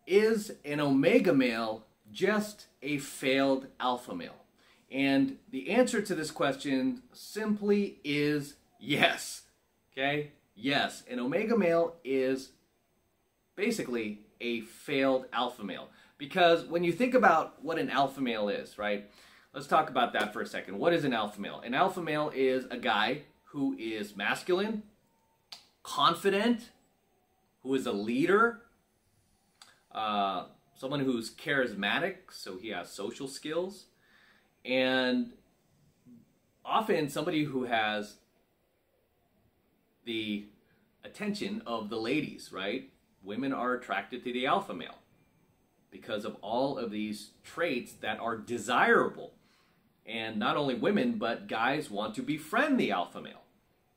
Is an omega male just a failed alpha male? And the answer to this question simply is yes. Okay? Yes, an omega male is basically a failed alpha male. Because when you think about what an alpha male is, right? Let's talk about that for a second. What is an alpha male? An alpha male is a guy who is masculine, confident, who is a leader, someone who's charismatic, so he has social skills, and often somebody who has the attention of the ladies, right? Women are attracted to the alpha male because of all of these traits that are desirable. And not only women, but guys want to befriend the alpha male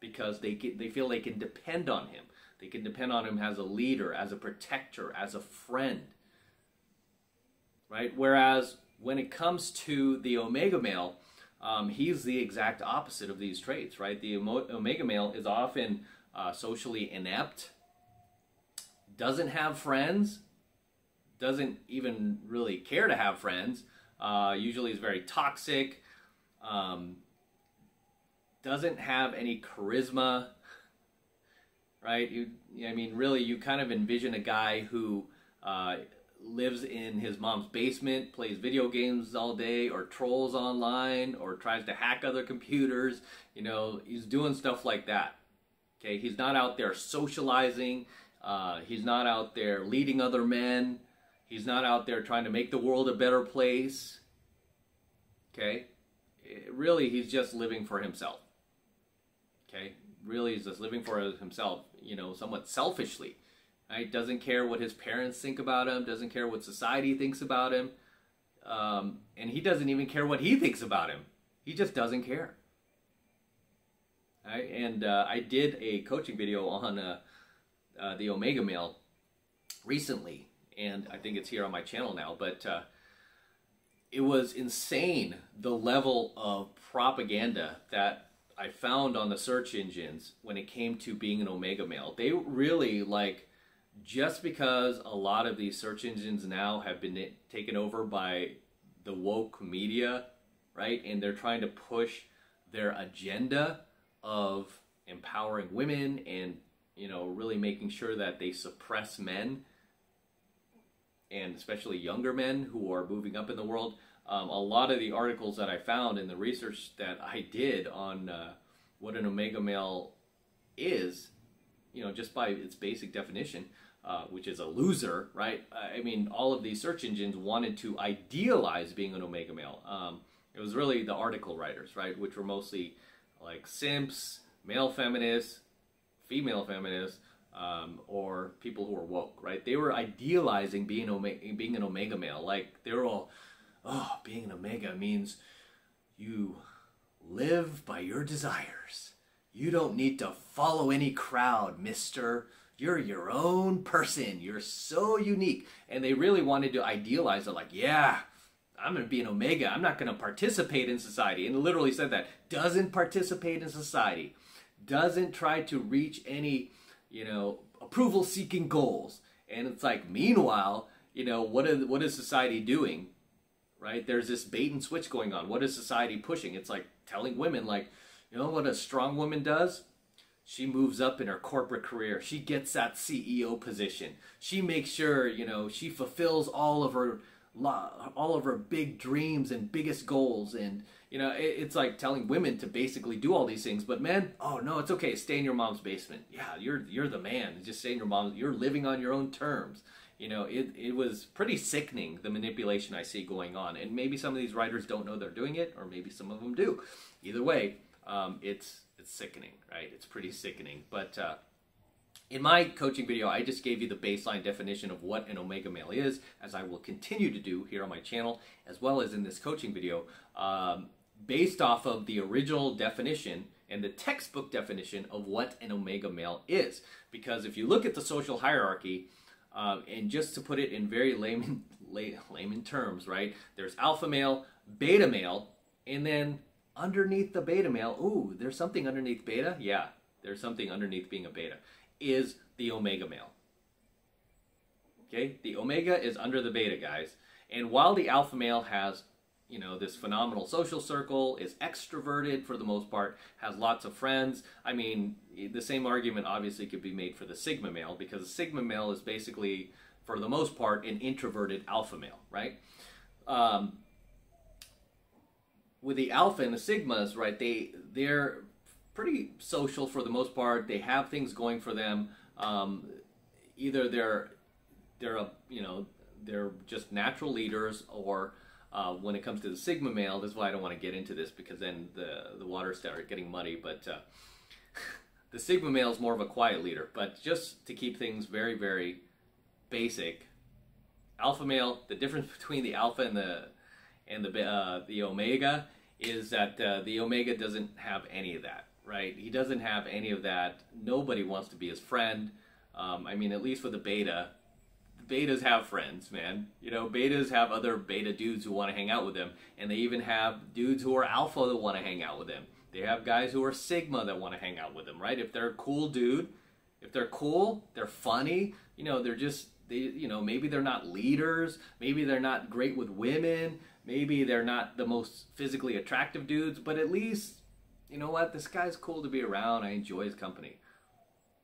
because they feel they can depend on him. They can depend on him as a leader, as a protector, as a friend. Right? Whereas when it comes to the omega male, he's the exact opposite of these traits, right? The omega male is often socially inept, doesn't have friends, doesn't even really care to have friends, usually is very toxic, doesn't have any charisma, right? I mean, really, you kind of envision a guy who lives in his mom's basement, plays video games all day, or trolls online, or tries to hack other computers. You know, he's doing stuff like that. Okay, he's not out there socializing. He's not out there leading other men. He's not out there trying to make the world a better place. Okay, really, he's just living for himself. Okay, really, he's just living for himself. You know, somewhat selfishly. Right? Doesn't care what his parents think about him, doesn't care what society thinks about him, and he doesn't even care what he thinks about him. He just doesn't care. Right? And I did a coaching video on the omega male recently, and I think it's here on my channel now, but it was insane the level of propaganda that I found on the search engines when it came to being an omega male. They really, like, just because a lot of these search engines now have been taken over by the woke media, right? And they're trying to push their agenda of empowering women and, you know, really making sure that they suppress men, and especially younger men who are moving up in the world. A lot of the articles that I found in the research that I did on what an omega male is, you know, just by its basic definition, which is a loser, right? I mean, all of these search engines wanted to idealize being an omega male. It was really the article writers, right, which were mostly like simps, male feminists, female feminists, or people who were woke, right? They were idealizing being an omega male. Like, they were all, oh, being an omega means you live by your desires. You don't need to follow any crowd, mister. You're your own person. You're so unique. And they really wanted to idealize it, like, yeah, I'm going to be an omega. I'm not going to participate in society. And it literally said that. Doesn't participate in society. Doesn't try to reach any, you know, approval-seeking goals. And it's like, meanwhile, you know, what is society doing? Right? There's this bait and switch going on. What is society pushing? It's like telling women, like, you know what a strong woman does? She moves up in her corporate career. She gets that CEO position. She makes sure, you know, she fulfills all of her big dreams and biggest goals. And, you know, it's like telling women to basically do all these things. But men, oh no, it's okay. Stay in your mom's basement. Yeah, you're the man. Just stay in your mom's. You're living on your own terms. You know, it was pretty sickening, the manipulation I see going on. And maybe some of these writers don't know they're doing it, or maybe some of them do. Either way, it's sickening, right? It's pretty sickening. But in my coaching video, I just gave you the baseline definition of what an omega male is, as I will continue to do here on my channel, as well as in this coaching video, based off of the original definition and the textbook definition of what an omega male is. Because if you look at the social hierarchy, and just to put it in very layman terms, right? There's alpha male, beta male, and then underneath the beta male, ooh, there's something underneath beta? Yeah, there's something underneath being a beta, is the omega male. Okay, the omega is under the beta, guys. And while the alpha male has, you know, this phenomenal social circle, is extroverted for the most part, has lots of friends. I mean, the same argument obviously could be made for the sigma male, because the sigma male is basically, for the most part, an introverted alpha male, right? With the alpha and the sigmas, right, they're pretty social for the most part. They have things going for them. Either they're just natural leaders, or when it comes to the sigma male, this is why I don't want to get into this, because then the waters start getting muddy, but the sigma male is more of a quiet leader. But just to keep things very, very basic, alpha male, the difference between the alpha and the omega is that the omega doesn't have any of that, right? He doesn't have any of that. Nobody wants to be his friend. I mean, at least with the beta, betas have friends, man. You know, betas have other beta dudes who want to hang out with them, and they even have dudes who are alpha that want to hang out with them. They have guys who are sigma that want to hang out with them, right? If they're a cool dude, if they're cool, they're funny, you know, maybe they're not leaders, maybe they're not great with women, maybe they're not the most physically attractive dudes, but at least, you know what, this guy's cool to be around, I enjoy his company.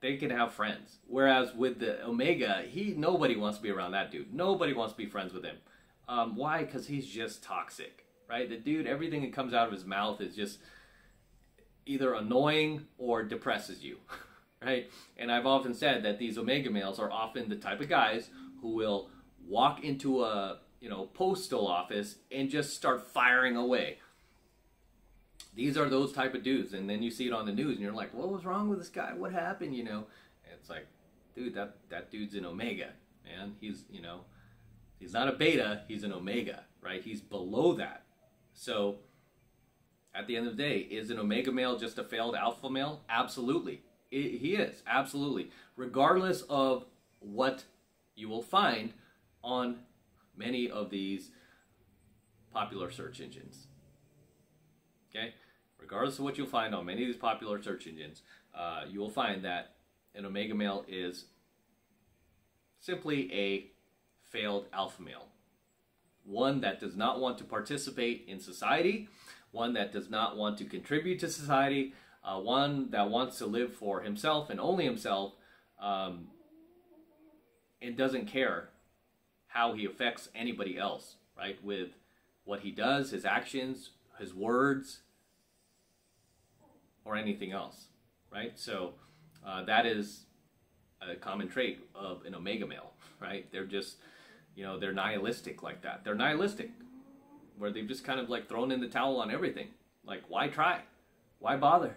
They can have friends. Whereas with the omega, nobody wants to be around that dude. Nobody wants to be friends with him. Why? Because he's just toxic, right? The dude, everything that comes out of his mouth is just either annoying or depresses you, right? And I've often said that these omega males are often the type of guys who will walk into a postal office and just start firing away. These are those type of dudes, and then you see it on the news, and you're like, what was wrong with this guy? What happened, you know? And it's like, dude, that dude's an omega, man. He's not a beta, he's an omega, right? He's below that. So, at the end of the day, is an omega male just a failed alpha male? Absolutely. He is, absolutely. Regardless of what you will find on many of these popular search engines. Okay? Regardless of what you'll find on many of these popular search engines, you will find that an omega male is simply a failed alpha male. One that does not want to participate in society, one that does not want to contribute to society, one that wants to live for himself and only himself, and doesn't care how he affects anybody else, right? With what he does, his actions, his words, or anything else, right? So that is a common trait of an omega male, right? They're just, they're nihilistic like that. They're nihilistic, where they've just kind of like thrown in the towel on everything. Like, why try? Why bother?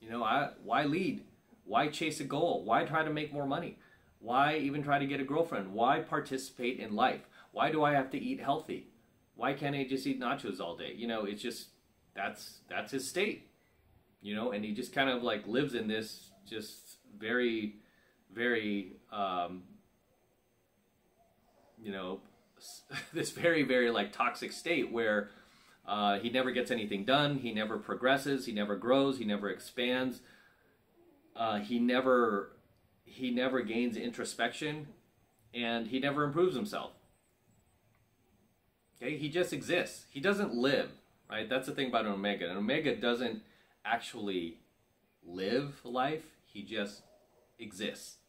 Why lead? Why chase a goal? Why try to make more money? Why even try to get a girlfriend? Why participate in life? Why do I have to eat healthy? Why can't I just eat nachos all day? It's just, that's his state, and he just kind of like lives in this just very, very, this very, very like toxic state where he never gets anything done. He never progresses. He never grows. He never expands. He never gains introspection, and he never improves himself. Okay, he just exists. He doesn't live, right? That's the thing about an omega. An omega doesn't actually live life. He just exists.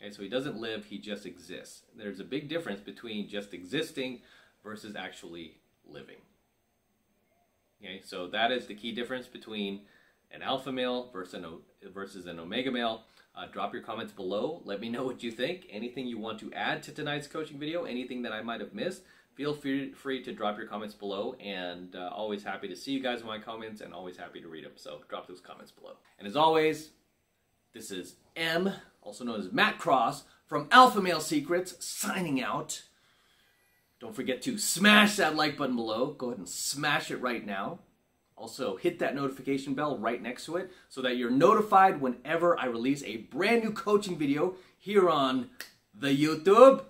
Okay, so he doesn't live, he just exists. There's a big difference between just existing versus actually living. Okay, so that is the key difference between an alpha male versus an omega male. Drop your comments below. Let me know what you think. Anything you want to add to tonight's coaching video, anything that I might have missed, feel free to drop your comments below, and always happy to see you guys in my comments, and always happy to read them. So drop those comments below. And as always, this is M, also known as Matt Cross, from AlphaMaleSecrets, signing out. Don't forget to smash that like button below. Go ahead and smash it right now. Also, hit that notification bell right next to it so that you're notified whenever I release a brand new coaching video here on the YouTube.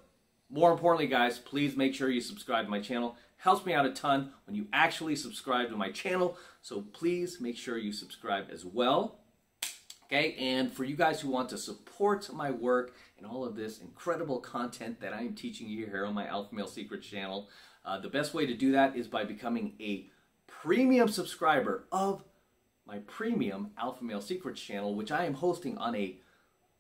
More importantly, guys, please make sure you subscribe to my channel. Helps me out a ton when you actually subscribe to my channel. So please make sure you subscribe as well. Okay, and for you guys who want to support my work and all of this incredible content that I am teaching you here on my Alpha Male Secrets channel, the best way to do that is by becoming a premium subscriber of my premium Alpha Male Secrets channel, which I am hosting on a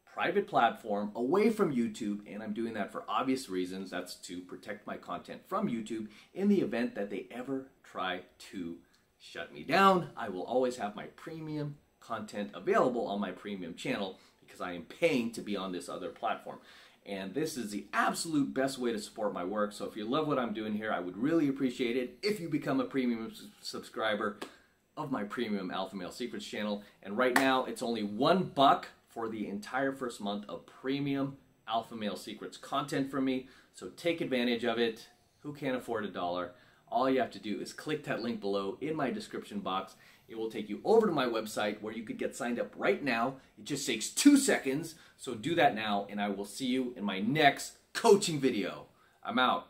private platform away from YouTube, and I'm doing that for obvious reasons. That's to protect my content from YouTube in the event that they ever try to shut me down. I will always have my premium content available on my premium channel because I am paying to be on this other platform. And this is the absolute best way to support my work. So if you love what I'm doing here, I would really appreciate it if you become a premium subscriber of my premium Alpha Male Secrets channel. And right now it's only $1 for the entire first month of premium Alpha Male Secrets content from me. So take advantage of it. Who can't afford $1? All you have to do is click that link below in my description box. It will take you over to my website where you could get signed up right now. It just takes 2 seconds. So do that now, and I will see you in my next coaching video. I'm out.